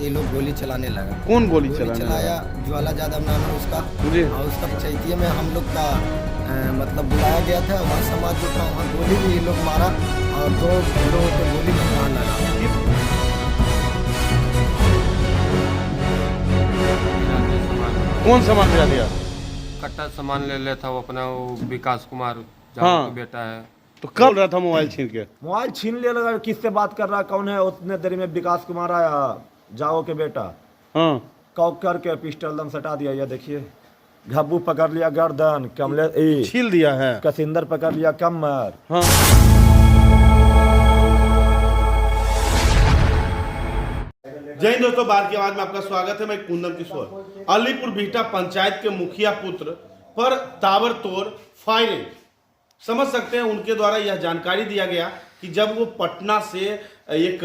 ये लोग गोली चलाने लगा। कौन गोली चलाने चलाया? ज्वाला यादव नाम है उसका जी। और उसका पंचायती में हम लोग का मतलब बुलाया गया था। वहाँ समाज जो था वहाँ गोली भी ये लोग मारा और 2 लोगों को गोली भी वहाँ लगा। कौन सामान गिरा दिया? कट्टा सामान ले लेता वो अपना, वो विकास कुमार हाँ। का बेटा है। तो कब रहा था मोबाइल छीन के? मोबाइल छीन ले लगा, किससे बात कर रहा कौन है? उतने देर में विकास कुमार आया, जाओ के बेटा, हाँ। कॉक करके पिस्टल दम सटा दिया। ये देखिए, घब्बू पकड़ लिया गर्दन, कमले छील दिया है। कसिंदर पकड़ लिया कमर। हाँ। जय हिंद दोस्तों, बार की आवाज में आपका स्वागत है। मैं कुंदन किशोर। अलीपुर बिहटा पंचायत के मुखिया पुत्र पर ताबड़तोड़ फायरिंग। समझ सकते हैं, उनके द्वारा यह जानकारी दिया गया कि जब वो पटना से एक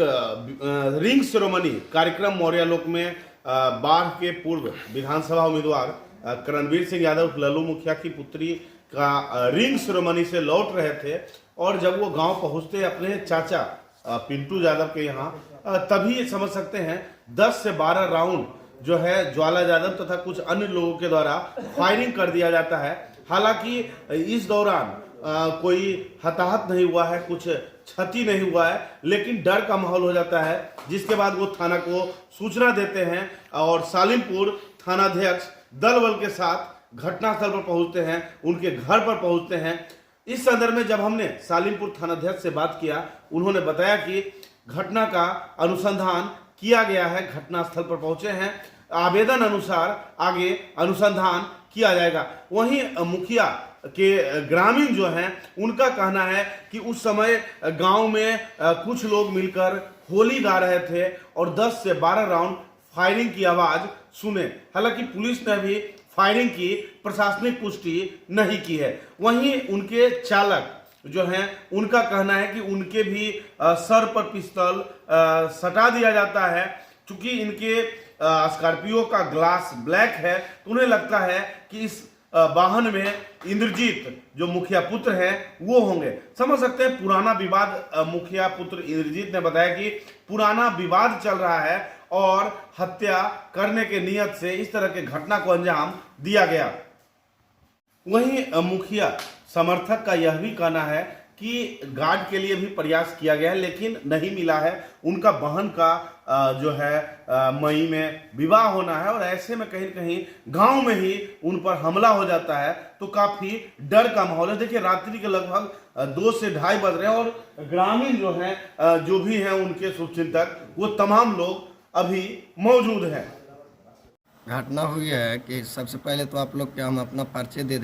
रिंग सेरेमनी कार्यक्रम मौर्यालोक में बाढ़ के पूर्व विधानसभा उम्मीदवार करणवीर सिंह यादव लल्लू मुखिया की पुत्री का रिंग सेरेमनी से लौट रहे थे और जब वो गांव पहुंचते अपने चाचा पिंटू यादव के यहाँ, तभी समझ सकते हैं 10 से 12 राउंड जो है ज्वाला यादव तथा कुछ अन्य लोगों के द्वारा फायरिंग कर दिया जाता है। हालांकि इस दौरान कोई हताहत नहीं हुआ है, कुछ क्षति नहीं हुआ है, लेकिन डर का माहौल हो जाता है, जिसके बाद वो थाना को सूचना देते हैं और सालिमपुर थानाध्यक्ष दल बल के साथ घटनास्थल पर पहुंचते हैं, उनके घर पर पहुंचते हैं। इस संदर्भ में जब हमने सालिमपुर थानाध्यक्ष से बात किया, उन्होंने बताया कि घटना का अनुसंधान किया गया है, घटनास्थल पर पहुंचे हैं, आवेदन अनुसार आगे अनुसंधान किया जाएगा। वहीं मुखिया के ग्रामीण जो हैं, उनका कहना है कि उस समय गांव में कुछ लोग मिलकर होली गा रहे थे और 10 से 12 राउंड फायरिंग की आवाज सुने। हालांकि पुलिस ने भी फायरिंग की प्रशासनिक पुष्टि नहीं की है। वहीं उनके चालक जो हैं, उनका कहना है कि उनके भी सर पर पिस्तौल सटा दिया जाता है। चूंकि इनके स्कॉर्पियो का ग्लास ब्लैक है, तो उन्हें लगता है कि इस वाहन में इंद्रजीत जो मुखिया पुत्र हैं वो होंगे। समझ सकते हैं पुराना विवाद। मुखिया पुत्र इंद्रजीत ने बताया कि पुराना विवाद चल रहा है और हत्या करने के नियत से इस तरह के घटना को अंजाम दिया गया। वहीं मुखिया समर्थक का यह भी कहना है कि गार्ड के लिए भी प्रयास किया गया है, लेकिन नहीं मिला है। उनका बहन का जो है मई में विवाह होना है और ऐसे में कहीं कहीं गांव में ही उन पर हमला हो जाता है, तो काफी डर का माहौल है। देखिए, रात्रि के लगभग 2 से 2:30 बज रहे हैं और ग्रामीण जो हैं, जो भी हैं उनके शुभचिंतक, वो तमाम लोग अभी मौजूद हैं। घटना हुई है कि सबसे पहले तो आप लोग के हम अपना परिचय दे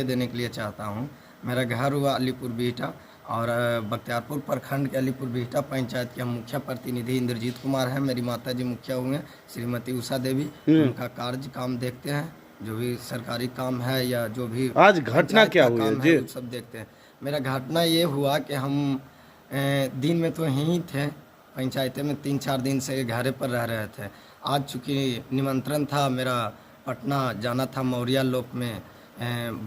देने के लिए चाहता हूँ। मेरा घर हुआ अलीपुर बिहटा और बख्तियारपुर प्रखंड के अलीपुर बिहटा पंचायत के हम मुखिया प्रतिनिधि इंद्रजीत कुमार हैं। मेरी माता जी मुखिया हुए हैं श्रीमती उषा देवी। उनका कार्य काम देखते हैं, जो भी सरकारी काम है या जो भी आज घटना क्या हुई है जी? सब देखते हैं। मेरा घटना ये हुआ कि हम दिन में तो यहीं थे, पंचायत में 3-4 दिन से घर पर रह रहे थे। आज चूँकि निमंत्रण था, मेरा पटना जाना था मौर्यालोक में।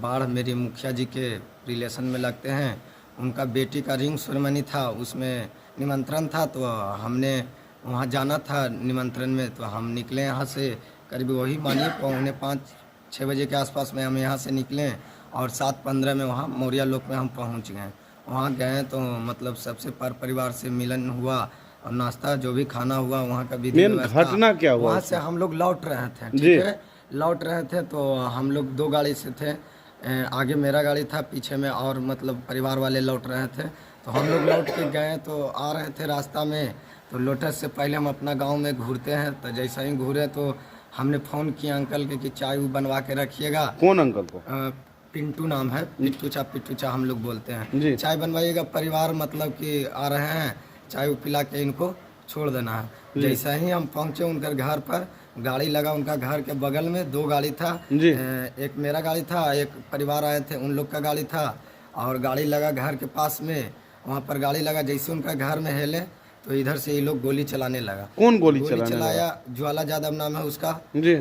बाढ़ मेरी मुखिया जी के रिलेशन में लगते हैं, उनका बेटी का रिंग सेरेमनी था, उसमें निमंत्रण था, तो हमने वहाँ जाना था निमंत्रण में। तो हम निकले यहाँ से करीब वही मानिए 5:45-6 बजे के आसपास में हम यहाँ से निकले और 7:15 में वहाँ मौर्यालोक में हम पहुँच गए। वहाँ गए तो मतलब सबसे परिवार से मिलन हुआ और नाश्ता जो भी खाना हुआ वहाँ का विधि व्यवस्था। घटना क्या हुआ? वहाँ से हम लोग लौट रहे थे, ठीक है, लौट रहे थे। तो हम लोग 2 गाड़ी से थे, आगे मेरा गाड़ी था, पीछे में और मतलब परिवार वाले लौट रहे थे। तो हम लोग लौट के गए, तो आ रहे थे रास्ता में, तो लोटस से पहले हम अपना गांव में घूरते हैं। तो जैसा ही घूरे तो हमने फ़ोन किया अंकल के कि चाय बनवा के रखिएगा। कौन अंकल को? पिंटू नाम है, पिट्टूचा हम लोग बोलते हैं। चाय बनवाइएगा, परिवार मतलब कि आ रहे हैं, चाय पिला के इनको छोड़ देना है। जैसा ही हम पहुँचे उनके घर पर, गाड़ी लगा उनका घर के बगल में। 2 गाड़ी था, एक मेरा गाड़ी था, एक परिवार आए थे उन लोग का गाड़ी था, और गाड़ी लगा घर के पास में, वहाँ पर गाड़ी लगा। जैसे उनका घर में हिले तो इधर से ये लोग गोली चलाने लगा। कौन गोली चलाया? ज्वाला यादव नाम है उसका,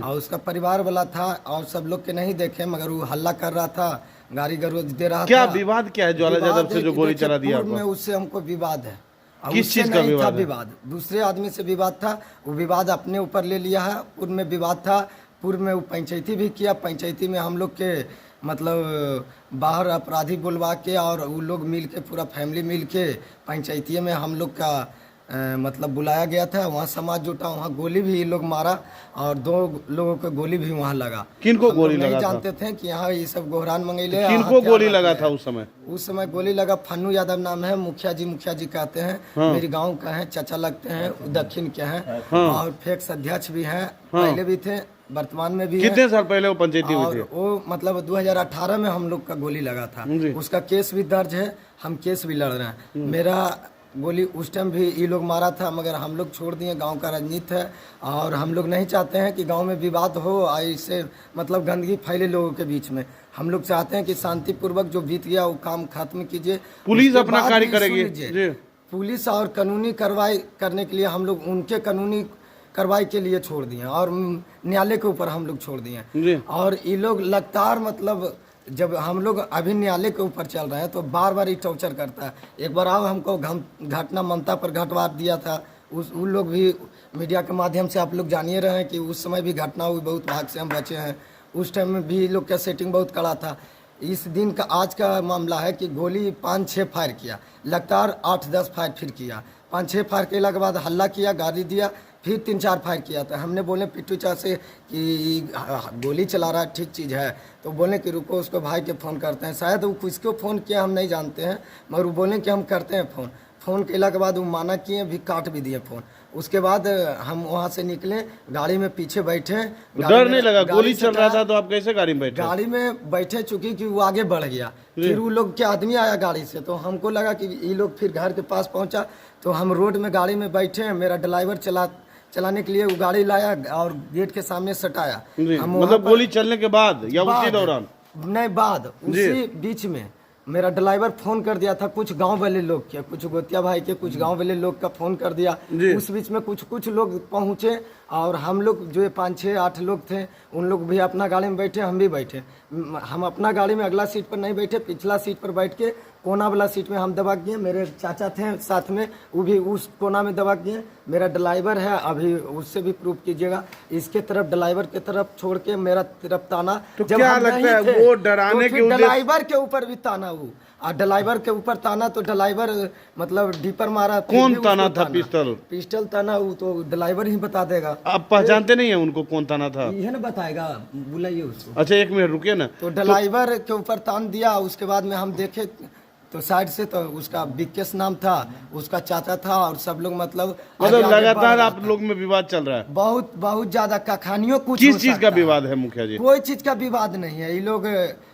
और उसका परिवार वाला था और सब लोग के नहीं देखे, मगर वो हल्ला कर रहा था, गाड़ी गरोज दे रहा था। क्या विवाद क्या है ज्वाला यादव से जो गोली चला दिया? में उससे हमको विवाद है, और किस उससे चीज का नहीं था विवाद है? विवाद, दूसरे आदमी से विवाद था। वो विवाद अपने ऊपर ले लिया है। पूर्व में विवाद था, पूर्व में वो पंचायती भी किया। पंचायती में हम लोग के मतलब बाहर अपराधी बुलवा के और वो लोग मिल के, पूरा फैमिली मिल के पंचायती में हम लोग का मतलब बुलाया गया था। वहाँ समाज जुटा, वहाँ गोली भी ये लोग मारा और 2 लोगों को गोली भी वहाँ लगा। किनको हम लोग गोली नहीं लगा था? जानते थे कि यहाँ ये सब गोहरान मंगेले। किनको गोली लगा था उस समय? उस समय गोली लगा, फन्नू यादव नाम है, मुखिया जी कहते हैं। मेरे गांव का है, चाचा लगते हैं, दक्षिण के हैं। और फेक्स अध्यक्ष भी हैं, पहले भी थे, वर्तमान में भी कितने है। साल पहले वो पंचायती हुई और थी? वो मतलब 2018 में हम लोग का गोली लगा था। जी। उसका केस भी दर्ज है, हम केस भी लड़ रहे हैं। मेरा गोली उस टाइम भी ये लोग मारा था, मगर हम लोग छोड़ दिए। गांव का राजनीति है और हम लोग नहीं चाहते हैं कि गांव में विवाद हो, इससे मतलब गंदगी फैले लोगों के बीच में। हम लोग चाहते हैं कि शांतिपूर्वक जो बीत गया वो काम खत्म कीजिए। पुलिस उसके अपना बाद कार्य भी करेगी। सुन लीजिए। जी। पुलिस और कानूनी कार्रवाई करने के लिए हम लोग उनके कानूनी कार्रवाई के लिए छोड़ दिए और न्यायालय के ऊपर हम लोग छोड़ दिए। जी। और ये लोग लगातार मतलब जब हम लोग अभी न्यायालय के ऊपर चल रहे हैं तो बार बार ही टॉर्चर करता है। एक बार आओ हमको घटना ममता पर घटवा दिया था। उन लोग भी मीडिया के माध्यम से आप लोग जानिए रहे हैं कि उस समय भी घटना हुई, बहुत भाग से हम बचे हैं। उस टाइम में भी लोग का सेटिंग बहुत कड़ा था। इस दिन का आज का मामला है कि गोली 5-6 फायर किया, लगातार 8-10 फायर फिर किया। 5-6 फायर केला के बाद हल्ला किया, गाली दिया, फिर 3-4 फायर किया था। हमने बोले पिट्टू चा से कि गोली चला रहा है, ठीक चीज़ है, तो बोले कि रुको उसको भाई के फ़ोन करते हैं। शायद वो किसको फ़ोन किया हम नहीं जानते हैं, मगर वो बोले कि हम करते हैं फ़ोन केला के बाद वो माना किए, भी काट भी दिए फ़ोन। उसके बाद हम वहाँ से निकले, गाड़ी में पीछे बैठे। डर नहीं लगा? गोली चल रहा था तो आप कैसे गाड़ी में बैठे? गाड़ी में बैठे चूंकि कि वो आगे बढ़ गया, फिर वो लोग के आदमी आया गाड़ी से, तो हमको लगा कि ये लोग फिर घर के पास पहुंचा। तो हम रोड में गाड़ी में बैठे, मेरा ड्राइवर चलाने के लिए वो गाड़ी लाया और गेट के सामने सटाया। हम मतलब गोली चलने के बाद या उसी दौरान? नहीं, बाद, उसी बीच में मेरा ड्राइवर फोन कर दिया था कुछ गांव वाले लोग के, कुछ गोतिया भाई के, कुछ गांव वाले लोग का फोन कर दिया। उस बीच में कुछ लोग पहुंचे और हम लोग जो 5-6-8 लोग थे, उन लोग भी अपना गाड़ी में बैठे, हम भी बैठे। हम अपना गाड़ी में अगला सीट पर नहीं बैठे, पिछला सीट पर बैठ के कोना वाला सीट में हम दबा दिए। मेरे चाचा थे साथ में, वो भी उस कोना में दबा दिए। मेरा ड्राइवर है, अभी उससे भी प्रूफ कीजिएगा, इसके तरफ ड्राइवर के तरफ छोड़ के मेरा तरफ ताना। तो क्या लगता है वो डराने के ड्राइवर के ऊपर भी ताना वो, और ड्राइवर के ऊपर ताना, तो ड्राइवर मतलब डीपर मारा। कौन ताना था? पिस्टल ताना, वो तो ड्राइवर ही बता देगा। आप पहचानते नहीं है उनको कौन ताना था? यह ना बताएगा, बुलाइए उसको। अच्छा 1 मिनट रुकिए ना। तो ड्राइवर के ऊपर तान दिया। उसके बाद में हम देखे तो साइड से तो उसका विकेश नाम था, उसका चाचा था, और सब लोग मतलब लगातार आप लोग में विवाद चल रहा है? बहुत ज्यादा कहानियों। कुछ किस चीज का विवाद है मुखिया जी? कोई चीज का विवाद नहीं है। ये लोग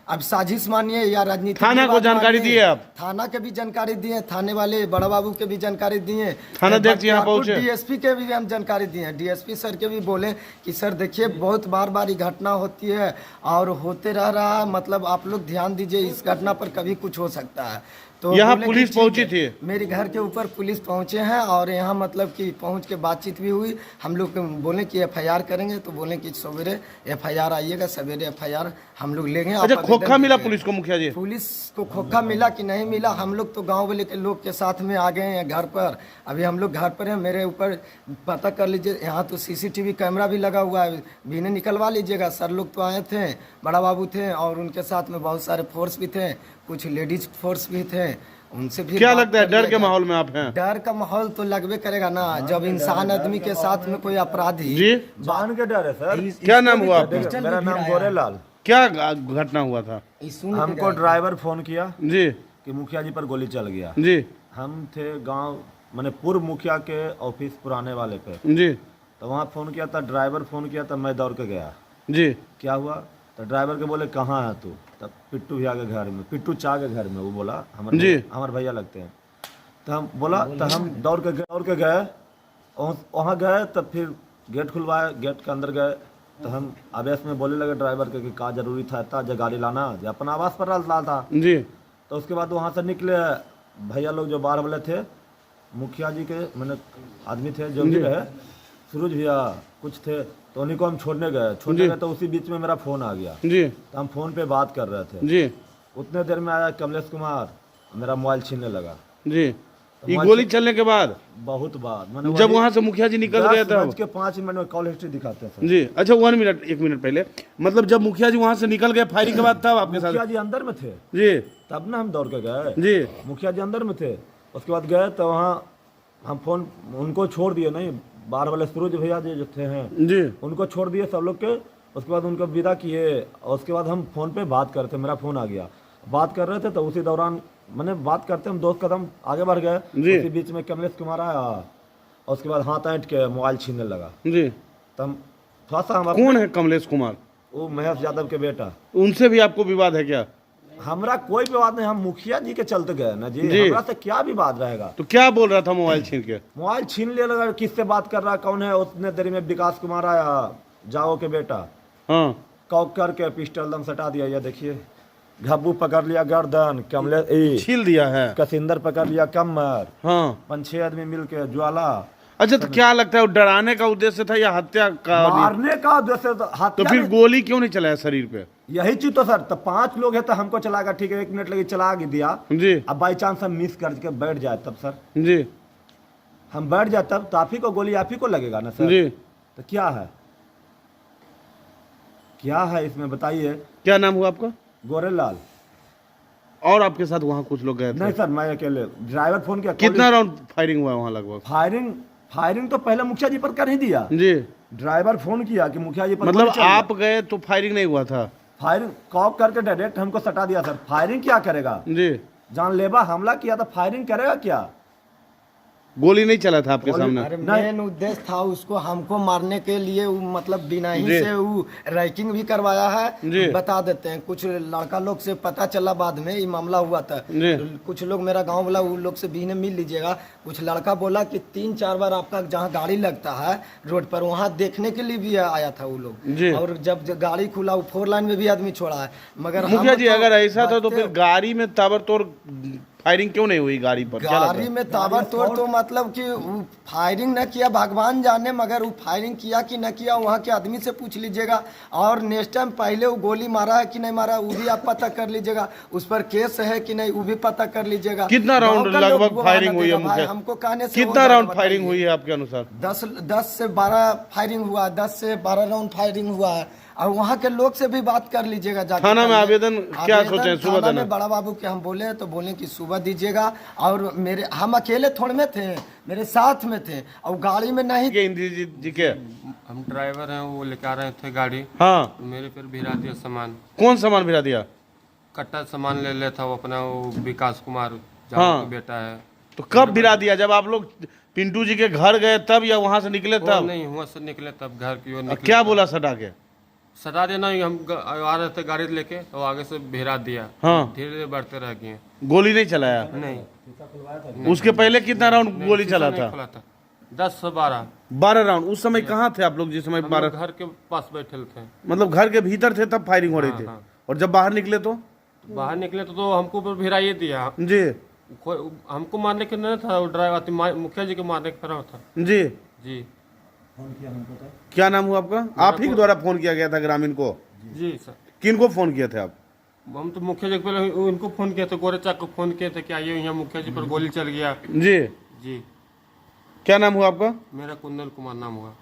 अब साजिश मानिए या राजनीति। थाना को जानकारी दिए आप? थाना के भी जानकारी दिए, थाने वाले बड़ा बाबू के भी जानकारी दिए, थानाध्यक्ष यहाँ पहुंचे, डीएसपी के भी हम जानकारी दिए। डीएसपी सर के भी बोले कि सर देखिए बहुत बार ये घटना होती है और होते रह रहा है, मतलब आप लोग ध्यान दीजिए, इस घटना पर कभी कुछ हो सकता है। तो यहाँ पुलिस पहुंची थी? मेरे घर के ऊपर पुलिस पहुंचे हैं और यहाँ मतलब कि पहुंच के बातचीत भी हुई। हम लोग बोले कि एफआईआर करेंगे, तो बोले कि सवेरे एफआईआर आइएगा, सवेरे एफआईआर हम लोग लेंगे। अच्छा खोखा मिला पुलिस को मुखिया जी? पुलिस को खोखा मिला कि नहीं मिला, हम लोग तो गांव वाले के लोग के साथ में आ गए हैं घर पर। अभी हम लोग घर पर हैं, मेरे ऊपर पता कर लीजिए, यहाँ तो सीसीटीवी कैमरा भी लगा हुआ है, भी निकलवा लीजिएगा। सर लोग तो आए थे, बड़ा बाबू थे और उनके साथ में बहुत सारे फोर्स भी थे, कुछ लेडीज फोर्स भी थे, उनसे भी। क्या लगता है डर के माहौल में आप हैं? डर का माहौल तो लगबे करेगा ना, जब इंसान आदमी के साथ में कोई अपराधी। जी जान के डर है सर। क्या नाम हुआ आपका? मेरा नाम गोरेलाल। क्या घटना हुआ था? हमको ड्राइवर फोन किया जी कि मुखिया जी पर गोली चल गया। जी। हम थे गांव, मैंने पूर्व मुखिया के ऑफिस पुराने वाले पे जी। तो वहाँ फोन किया था, ड्राइवर फोन किया था, मैं दौड़ के गया। जी। क्या हुआ? तो ड्राइवर के बोले कहाँ है तू? तब पिट्टू भैया के घर में, पिट्टू चा के घर में। वो बोला हमारे भैया लगते हैं। तो हम बोला, तो हम दौड़ के गए, वहाँ गए, तब फिर गेट खुलवाए, गेट के अंदर गए, तो हम आवेश में बोले लगे ड्राइवर के कि का जरूरी था इतना जो गाड़ी लाना, जो अपना आवास पर डालता था जी। तो उसके बाद वहाँ से निकले भैया लोग जो बाहर वाले थे, मुखिया जी के मैंने आदमी थे जो भी रहे, सूरज भैया कुछ थे, तो उन्हीं को हम छोड़ने गए तो उसी बीच में मेरा फ़ोन आ गया जी। तो हम फ़ोन पे बात कर रहे थे जी। उतने देर में आया कमलेश कुमार, मेरा मोबाइल छीनने लगा जी। ये गोली चलने के बाद बहुत बाद मैंने जब वहां से मुखिया जी निकल गए थे 10:05 में कॉल हिस्ट्री दिखाते हैं सर। जी अच्छा 1 मिनट पहले मतलब जब मुखिया जी वहां से निकल गए फायरिंग के बाद तब आपके साथ मुखिया जी अंदर में थे जी तब ना हम दौड़ के गए। जी मुखिया जी अंदर में थे, उसके बाद गए तो वहाँ हम फोन उनको छोड़ दिए, नहीं बाहर वाले सूरज भैया जी जो थे हैं जी उनको छोड़ दिए सब लोग के। उसके बाद उनको विदा किए और उसके बाद हम फोन पे बात कर रहे थे, मेरा फोन आ गया, बात कर रहे थे तो उसी दौरान मैंने बात करते हम 2 कदम आगे बढ़ गए, उसी बीच में कमलेश कुमार आया और उसके बाद हाथ ऐंठ के मोबाइल छीनने लगा। जी तो हम थोड़ा सा हम कौन है कमलेश कुमार? वो महेश यादव के बेटा। उनसे भी आपको विवाद है क्या? हमरा कोई विवाद नहीं, हम मुखिया जी के चलते गए ना जी, हमरा से क्या विवाद रहेगा? तो क्या बोल रहा था मोबाइल छीन के? मोबाइल छीन ले लगा, किससे बात कर रहा कौन है? उतने देर में विकास कुमार आया जाओ के बेटा, हाँ कॉक करके पिस्टल दम सटा दिया, ये देखिए घब्बू पकड़ लिया गर्दन, कमले छील दिया है, कसिंदर पकड़ लिया कमर, हाँ 5-6 आदमी मिलके ज्वाला। अच्छा तो क्या लगता है डराने का उद्देश्य था या हत्या का? मारने का उद्देश्य तो फिर गोली क्यों नहीं चलाया शरीर पे? यही चीज तो सर, तो 5 लोग है तो हमको चलाएगा, ठीक है 1 मिनट लगे चला दिया जी। अब बाई चांस हम मिस करके बैठ जाए तब सर जी हम बैठ जाए तब तो आप ही को गोली आप ही को लगेगा ना सर जी। तो क्या है, क्या है इसमें बताइए? क्या नाम हुआ आपका? गोरेलाल। और आपके साथ वहाँ कुछ लोग गए थे? नहीं सर मैं अकेले, ड्राइवर फोन किया। कितना राउंड फायरिंग हुआ वहाँ लगभग? फायरिंग तो पहले मुखिया जी पर कर ही दिया जी। ड्राइवर फोन किया कि मुखिया जी पर मतलब गोली चल गया। आप गए तो फायरिंग नहीं हुआ था? फायरिंग कॉप करके डायरेक्ट हमको सटा दिया सर। फायरिंग क्या करेगा जी। जानलेवा हमला किया तो फायरिंग करेगा क्या? गोली नहीं चला था आपके सामने? अरे मेन उद्देश्य था उसको हमको मारने के लिए, मतलब बिना ही से वो रैकिंग भी करवाया है। बता देते हैं कुछ लड़का लोग से पता चला बाद में ये मामला हुआ था। कुछ लोग मेरा गांव वाला उन लोग से भी ने मिल लीजिएगा। कुछ लड़का बोला कि 3-4 बार आपका जहाँ गाड़ी लगता है रोड पर वहाँ देखने के लिए भी आया था वो लोग, और जब गाड़ी खुला वो 4 लाइन में भी आदमी छोड़ा है। मगर मुखिया जी अगर ऐसा था तो फिर गाड़ी में ताबड़तोड़ फायरिंग क्यों नहीं हुई गाड़ी पर? गाड़ी में ताबड़तोड़ तो मतलब कि फायरिंग न किया भगवान जाने, मगर वो फायरिंग किया कि न किया वहाँ के आदमी से पूछ लीजिएगा। और नेक्स्ट टाइम पहले वो गोली मारा है कि नहीं मारा वो भी आप पता कर लीजिएगा, उस पर केस है कि नहीं वो भी पता कर लीजिएगा। कितना राउंड लगभग फायरिंग हुई है मुखिया? हमको कहने से कितना राउंड फायरिंग हुई है आपके अनुसार? 10 से 12 फायरिंग हुआ, 10 से 12 राउंड फायरिंग हुआ है। और वहाँ के लोग से भी बात कर लीजिएगा जाके। थाना में आवेदन क्या सोचे सुबह थाना में बड़ा बाबू के हम बोले तो बोले कि सुबह दीजिएगा। और हम अकेले थोड़े में थे, मेरे साथ में थे और गाड़ी में नहीं। इंद्रजीत जी के हम ड्राइवर हैं, वो लेकर आ रहे थे गाड़ी। हाँ तो मेरे फिर भिरा दिया सामान। कौन सामान भिरा दिया? कट्टा सामान ले लेता वो अपना, वो विकास कुमार हाँ। बेटा है। तो कब भिरा दिया? जब आप लोग पिंटू जी के घर गए तब या वहाँ से निकले तब? नहीं हुआ से निकले तब घर की ओर निकले। क्या बोला सटा के? सटा देना, हम आ रहे थे गाड़ी लेके और आगे से भिरा दिया। हाँ। धीरे धीरे बढ़ते रह गए। गोली नहीं चलाया? नहीं। उसके पहले कितना राउंड गोली चला था? 10 से 12 राउंड। उस समय कहाँ थे आप लोग जिस समय 12? घर के पास बैठे थे। मतलब घर के भीतर थे तब फायरिंग हो रही थी? और जब बाहर निकले तो? बाहर निकले तो हमको भिराइए दिया जी। हमको मारने के नहीं था, ड्राइवर मुखिया जी के मारने के तरह था। जी जी। क्या नाम हुआ आपका? आप ही के द्वारा फोन किया गया था ग्रामीण को? जी सर। किन को फोन किए थे आप? हम तो मुखिया जी पहले उनको फोन किए थे, गोरेचा को फोन किए थे कि आइए यहाँ मुखिया जी पर गोली चल गया। जी जी। क्या नाम हुआ आपका? मेरा कुंदन कुमार नाम हुआ।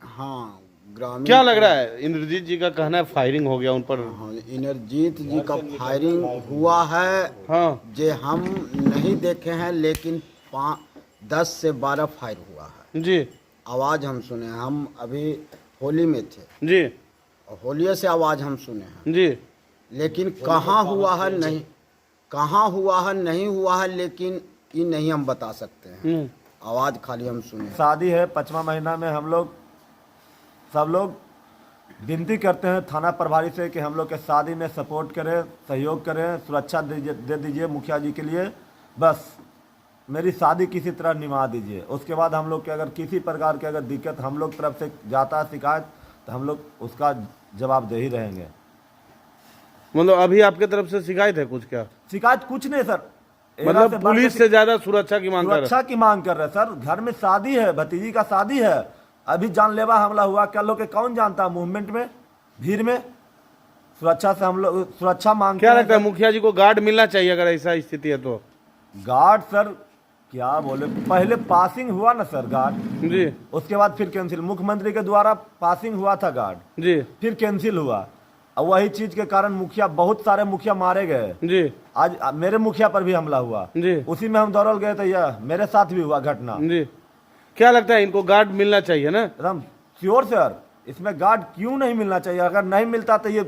हाँ ग्रामीण। क्या लग रहा है? इंद्रजीत जी का कहना है फायरिंग हो गया उन पर। हाँ इंद्रजीत जी का फायरिंग हुआ है। हाँ जे हम नहीं देखे हैं लेकिन 10 से 12 फायर हुआ है जी। आवाज़ हम सुने हैं। हम अभी होली में थे जी। और होलिये से आवाज़ हम सुने हैं जी। लेकिन कहाँ हुआ है नहीं, कहाँ हुआ है नहीं हुआ है, लेकिन ये नहीं हम बता सकते हैं। आवाज़ खाली हम सुने हैं। शादी है 5वां महीना में, हम लोग सब लोग विनती करते हैं थाना प्रभारी से कि हम लोग के शादी में सपोर्ट करें, सहयोग करें, सुरक्षा दे दीजिए मुखिया जी के लिए। बस मेरी शादी किसी तरह निभा दीजिए। उसके बाद हम लोग के अगर किसी प्रकार की अगर दिक्कत हम लोग तरफ से जाता है शिकायत तो हम लोग उसका जवाब दे ही रहेंगे। मतलब अभी आपके तरफ से शिकायत है कुछ? क्या शिकायत कुछ नहीं सर, मतलब पुलिस से ज्यादा सुरक्षा की मांग कर रहे हैं? सुरक्षा की मांग कर रहे हैं सर। घर में शादी है, भतीजी का शादी है, अभी जानलेवा हमला हुआ। क्या लोग के कौन जानता है? मूवमेंट में भीड़ में सुरक्षा से हम लोग सुरक्षा मांग। क्या लगता है मुखिया जी को गार्ड मिलना चाहिए अगर ऐसा स्थिति है तो? गार्ड सर क्या बोले, पहले पासिंग हुआ ना सर गार्ड, जी उसके बाद फिर कैंसिल, मुख्यमंत्री के द्वारा पासिंग हुआ था गार्ड, जी फिर कैंसिल हुआ। और वही चीज के कारण मुखिया, बहुत सारे मुखिया मारे गए। जी आज मेरे मुखिया पर भी हमला हुआ, जी उसी में हम दौड़ल गए, तो यह मेरे साथ भी हुआ घटना। जी। क्या लगता है इनको गार्ड मिलना चाहिए ना? एकदम श्योर सर, इसमें गार्ड क्यों नहीं मिलना चाहिए? अगर नहीं मिलता तो ये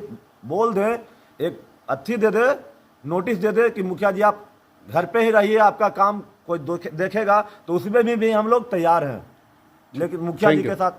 बोल दे, एक अच्छी दे दे, नोटिस दे दे कि मुखिया जी आप घर पे ही रहिए, आपका काम कोई देखेगा, तो उसमें भी हम लोग तैयार हैं। लेकिन मुखिया जी के साथ